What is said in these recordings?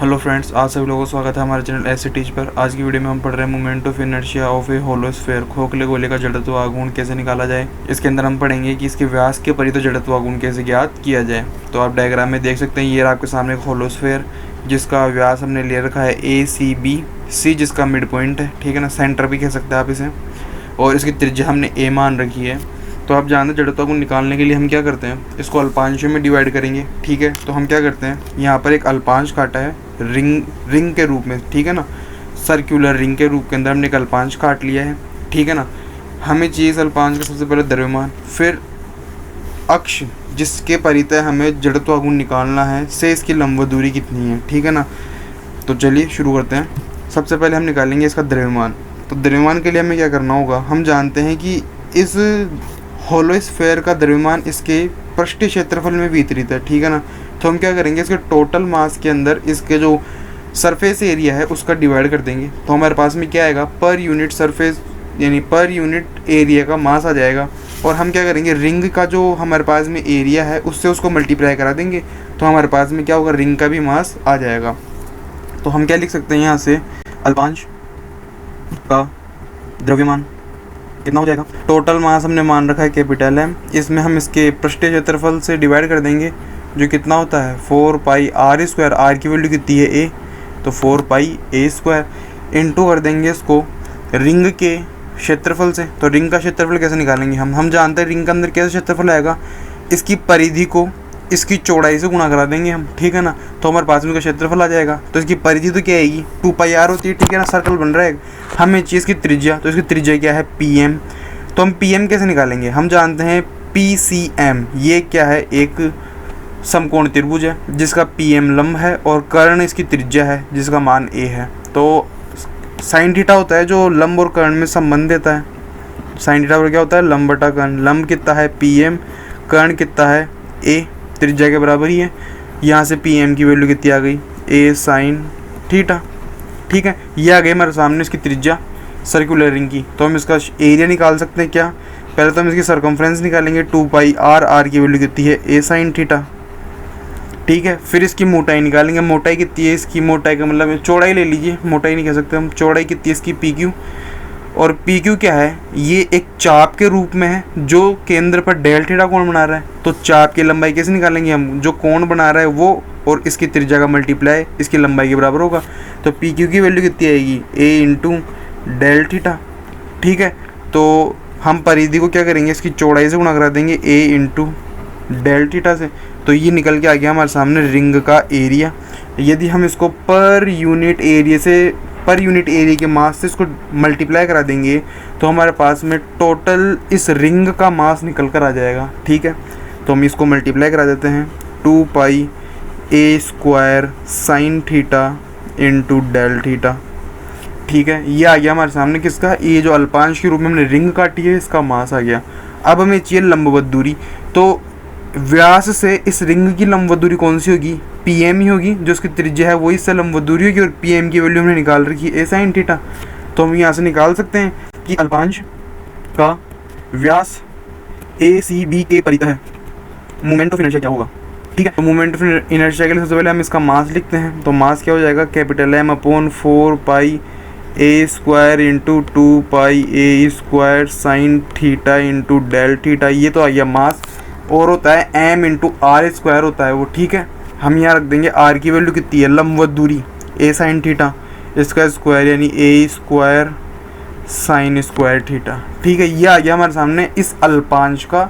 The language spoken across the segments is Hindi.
हेलो फ्रेंड्स, आज सभी लोगों का स्वागत है हमारे चैनल ऐसे टीच पर। आज की वीडियो में हम पढ़ रहे हैं moment of inertia of a hollow sphere. खोखले गोले का जड़त्व आघूर्ण कैसे निकाला जाए। इसके अंदर हम पढ़ेंगे कि इसके व्यास के परितः जड़त्व आघूर्ण कैसे ज्ञात किया जाए। तो आप डायग्राम में देख सकते हैं, ये आपके सामने एक होलो स्फीयर जिसका व्यास हमने ले रखा है ACB, C जिसका मिड पॉइंट है, ठीक है ना, सेंटर भी कह सकते हैं आप इसे, और इसकी त्रिज्या हमने A मान रखी है। तो आप जानते हैं जड़त्व को निकालने के लिए हम क्या करते हैं, इसको अल्पांशों में डिवाइड करेंगे, ठीक है। तो हम क्या करते हैं, यहाँ पर एक अल्पांश काटा है रिंग के रूप में, ठीक है ना, सर्कुलर रिंग के रूप के अंदर हमने एक अल्पांश काट लिया है, ठीक है ना। हमें चाहिए इस अल्पांश का सबसे पहले द्रव्यमान, फिर अक्ष जिसके परितः हमें जड़त्व आघूर्ण निकालना है से इसकी लंब दूरी कितनी है, ठीक है ना। तो चलिए शुरू करते हैं। सबसे पहले हम निकालेंगे इसका द्रव्यमान। तो द्रव्यमान के लिए हमें क्या करना होगा, हम जानते हैं कि इस होलो स्फीयर का द्रव्यमान इसके पृष्ठीय क्षेत्रफल में वितरित है, ठीक है ना। तो हम क्या करेंगे, इसके टोटल मास के अंदर इसके जो सरफेस एरिया है उसका डिवाइड कर देंगे। तो हमारे पास में क्या आएगा, पर यूनिट सरफेस यानी पर यूनिट एरिया का मास आ जाएगा। और हम क्या करेंगे, रिंग का जो हमारे पास में एरिया है उससे उसको मल्टीप्लाई करा देंगे, तो हमारे पास में क्या होगा, रिंग का भी मास आ जाएगा। तो हम क्या लिख सकते हैं यहाँ से, अल्पांश का द्रव्यमान कितना हो जाएगा, टोटल मास हमने मान रखा है कैपिटल M, इसमें हम इसके पृष्ठीय क्षेत्रफल से डिवाइड कर देंगे जो कितना होता है 4 पाई r स्क्वायर। r की वैल्यू कितनी है A, तो 4 पाई A स्क्वायर इंटू कर देंगे इसको रिंग के क्षेत्रफल से। तो रिंग का क्षेत्रफल कैसे निकालेंगे, हम जानते हैं रिंग के अंदर कैसे क्षेत्रफल आएगा, इसकी परिधि को इसकी चौड़ाई से गुणा करा देंगे हम, ठीक है ना। तो हमारे पास में का क्षेत्रफल आ जाएगा। तो इसकी परिधि तो क्या आएगी, 2 पाई r होती है, ठीक है ना, सर्कल बन रहा है। हमें चाहिए इसकी त्रिज्या, तो इसकी त्रिज्या क्या है PM। तो हम PM कैसे निकालेंगे, हम जानते हैं PCM, ये क्या है, एक समकोण त्रिभुज है जिसका PM लंब है और कर्ण इसकी त्रिज्या है जिसका मान A है। तो साइन थीटा होता है जो लंब और कर्ण में संबंध देता है। साइन थीटा पर क्या होता है, लंब बटा कर्ण। लंब कितना है PM, कर्ण कितना है A, त्रिज्या के बराबर ही है। यहाँ से PM की वैल्यू कितनी आ गई, A साइन थीटा, ठीक है। ये आ गई हमारे सामने इसकी त्रिज्या सर्कुलर रिंग की। तो हम इसका एरिया निकाल सकते हैं क्या, पहले तो हम इसकी सर्कमफ्रेंस निकालेंगे, 2 पाई r की वैल्यू कितनी है A साइन थीटा, ठीक है। फिर इसकी मोटाई निकालेंगे, मोटाई कितनी है इसकी, मोटाई का मतलब चौड़ाई ले लीजिए, मोटाई नहीं कह सकते हम, चौड़ाई कितनी है इसकी PQ। और PQ क्या है, ये एक चाप के रूप में है जो केंद्र पर डेल थीटा कोण बना रहा है। तो चाप की लंबाई कैसे निकालेंगे हम, जो कोण बना रहा है वो और इसकी त्रिज्या का मल्टीप्लाई इसकी लंबाई के बराबर होगा। तो PQ की वैल्यू कितनी आएगी, A इंटू डेल थीटा, ठीक है। तो हम परिधि को क्या करेंगे, इसकी चौड़ाई से गुणा करा देंगे A इंटू डेल थीटा से। तो ये निकल के आ गया हमारे सामने रिंग का एरिया। यदि हम इसको पर यूनिट एरिया के मास से इसको मल्टीप्लाई करा देंगे तो हमारे पास में टोटल इस रिंग का मास निकल कर आ जाएगा, ठीक है। तो हम इसको मल्टीप्लाई करा देते हैं, 2 pi A square sine theta into del theta, ठीक है। ये आ गया हमारे सामने किसका, ये जो अल्पांश के रूप में हमने रिंग काटी है इसका मास आ गया। अब हमें चाहिए लंबवत दूरी। तो व्यास से इस रिंग की लंबवत दूरी कौन सी होगी, PM ही होगी, जो उसकी त्रिज्या है वही इससे लंबवत दूरी होगी। और PM की वैल्यू हमने निकाल रखी है A साइन थीटा। तो हम यहाँ से निकाल सकते हैं कि अल्पांश का व्यास ACB के परितः है, मोमेंट ऑफ इनर्शिया क्या होगा, ठीक है। तो मोमेंट ऑफ इनर्शिया के लिए सबसे पहले हम इसका मास लिखते हैं। तो मास क्या हो जाएगा, capital M upon 4 pi A square into 2 pi A square sine theta into del theta. ये तो आ गया मास। और होता है M इंटू R स्क्वायर होता है वो, ठीक है। हम यहाँ रख देंगे R की वैल्यू कितनी है, लंबवत दूरी A साइन थीटा, इसका स्क्वायर यानी A square sine square theta, ठीक है। ये आ गया हमारे सामने इस अल्पांश का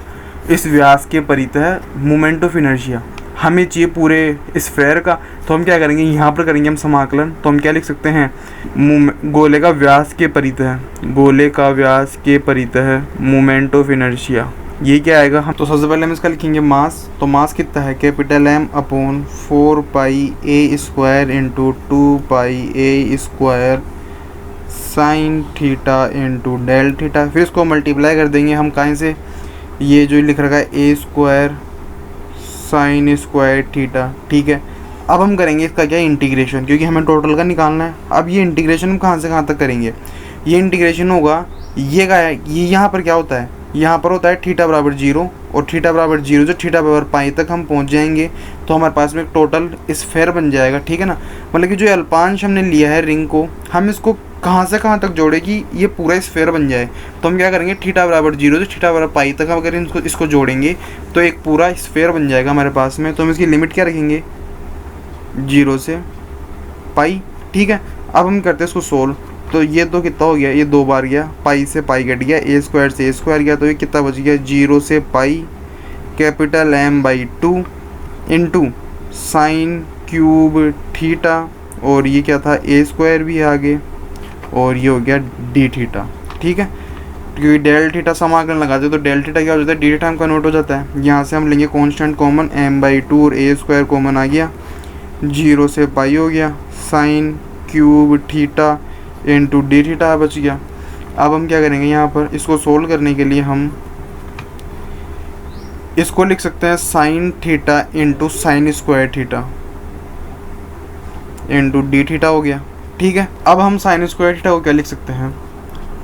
इस व्यास के परितः मोमेंट ऑफ इनर्शिया। हमें चाहिए पूरे स्फीयर का। तो हम क्या करेंगे, यहाँ पर करेंगे हम समाकलन। तो हम क्या लिख सकते हैं, गोले का व्यास के परितः, गोले का व्यास के परितः मोमेंट ऑफ इनर्शिया, ये क्या आएगा। हम तो सबसे पहले हम इसका लिखेंगे मास। तो मास कितना है, capital M upon 4 pi A square into 2 pi A square sine theta into del theta. फिर इसको मल्टीप्लाई कर देंगे हम कहीं से, ये जो लिख रखा है A square sine square theta, ठीक है। अब हम करेंगे इसका क्या, इंटीग्रेशन, क्योंकि हमें टोटल का निकालना है। अब ये इंटीग्रेशन हम कहाँ से कहाँ तक करेंगे, ये इंटीग्रेशन होगा, ये क्या है, ये यहाँ पर क्या होता है, यहाँ पर होता है थीटा बराबर 0 और थीटा बराबर 0 जो थीटा बराबर पाई तक हम पहुँच जाएंगे तो हमारे पास में एक टोटल स्फेयर बन जाएगा, ठीक है ना। मतलब कि जो अल्पांश हमने लिया है रिंग को, हम इसको कहाँ से कहाँ तक जोड़े कि ये पूरा स्फेयर बन जाए, तो हम क्या करेंगे, थीटा बराबर 0 जो थीटा बराबर पाई तक हम अगर इसको जोड़ेंगे तो एक पूरा स्फेयर बन जाएगा हमारे पास में। तो हम इसकी लिमिट क्या रखेंगे, 0 से पाई, ठीक है। अब हम करते हैं इसको सोल्व, तो ये तो कितना हो गया, ये 2 बार गया, पाई से पाई कट गया, ए स्क्वायर से ए स्क्वायर गया, तो ये कितना बच गया, 0 से pi capital M/2 into sine cube theta, और ये क्या था, ए स्क्वायर भी आगे, और ये हो गया डी थीटा, ठीक है। क्योंकि डेल थीटा समाकलन लगाते तो डेल थीटा क्या हो जाता है, डी थीटा में कन्वर्ट हो जाता है। यहाँ से हम लेंगे कांस्टेंट कॉमन, M/2 और ए स्क्वायर कॉमन आ गया, 0 से पाई हो गया, sine cube theta into D theta बच गया। अब हम क्या करेंगे, यहाँ पर इसको सोल्व करने के लिए हम इसको लिख सकते हैं sign theta into sine square theta into D theta हो गया, ठीक है। अब हम साइन स्क्वायर थीटा को क्या लिख सकते हैं,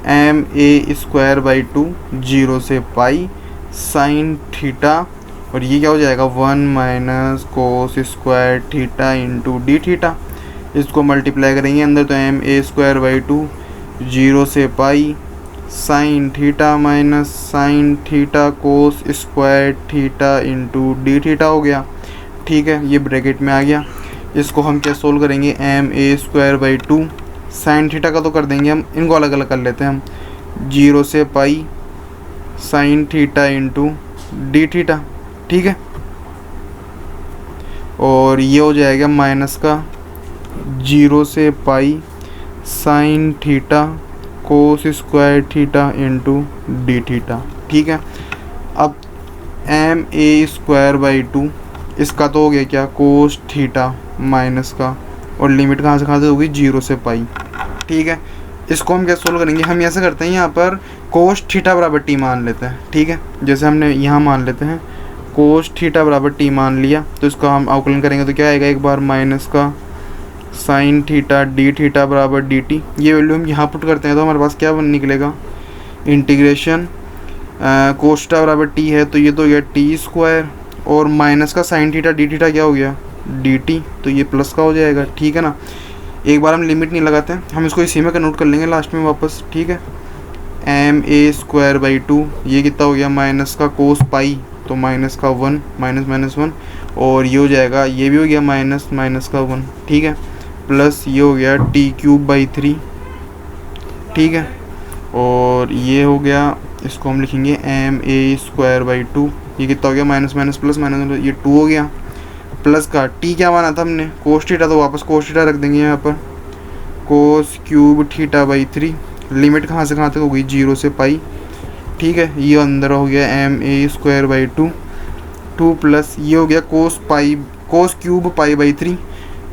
ma²/2 0 से पाई साइन थीटा, और ये क्या हो जाएगा 1 minus cos square theta into D theta. इसको मल्टीप्लाई करेंगे अंदर तो ma²/2 0 से pi sine theta minus sine theta cos square theta into D theta हो गया, ठीक है। ये ब्रैकेट में आ गया। इसको हम क्या सोल्व करेंगे, ma²/2 साइन थीटा का तो कर देंगे हम, इनको अलग अलग कर लेते हैं हम, 0 से pi sine theta into D theta, ठीक है। और ये हो जाएगा माइनस का 0 से pi sine theta cos square theta into D theta, ठीक है। अब ma²/2 इसका तो हो गया क्या, कोस थीटा माइनस का, और लिमिट कहाँ से होगी, 0 से पाई, ठीक है। इसको हम क्या सोल्व करेंगे, हम ऐसे करते हैं, यहाँ पर कोस थीटा बराबर टी मान लेते हैं, ठीक है। जैसे हमने यहाँ मान लेते हैं कोस थीटा बराबर टी मान लिया, तो इसको हम अवकलन करेंगे तो क्या आएगा, एक बार माइनस का साइन थीटा डी थीटा बराबर डी टी। ये वैल्यू हम यहाँ पुट करते हैं तो हमारे पास क्या निकलेगा, इंटीग्रेशन कोस थीटा बराबर टी है तो ये तो हो गया टी स्क्वायर, और माइनस का साइन थीटा डी थीटा क्या हो गया, डी टी, तो ये प्लस का हो जाएगा, ठीक है ना। एक बार हम लिमिट नहीं लगाते हैं, हम इसको इसी में कन्वर्ट कर लेंगे लास्ट में वापस, ठीक है। ma²/2 ये कितना हो गया, माइनस का कोस पाई, तो माइनस का 1 माइनस 1, और ये हो जाएगा, ये भी हो गया माइनस का 1, ठीक है, प्लस ये हो गया t³/3, ठीक है। और ये हो गया, इसको हम लिखेंगे ma²/2, ये कितना हो गया, माइनस प्लस माइनस, ये 2 हो गया, प्लस का t क्या माना था हमने, कोस थीटा, तो वापस कोस थीटा रख देंगे यहाँ पर, cos³ θ/3, लिमिट कहाँ से कहाँ तक होगी, 0 से पाई, ठीक है। ये अंदर हो गया ma²/2 2 प्लस ये हो गया cos³ π/3,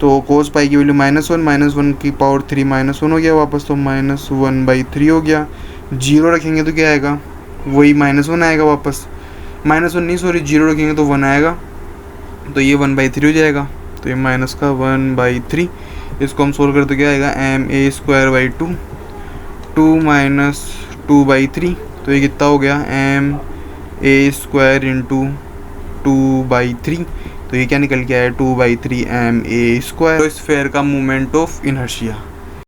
तो कोस पाई की वैल्यू -1 की पावर 3 -1 हो गया वापस, तो -1/3 हो गया। 0 रखेंगे तो क्या आएगा, वही -1 आएगा वापस, -1 नहीं सॉरी 0 रखेंगे तो 1 आएगा, तो ये 1/3 हो जाएगा, तो ये माइनस का 1/3। इसको हम सोल्व करते तो क्या आएगा, ma²/2 2 माइनस 2/3, तो ये कितना हो गया, ma² इंटू 2/3, तो ये क्या निकल के आया, 2/3 ma²। तो स्फेयर का मोमेंट ऑफ इनर्शिया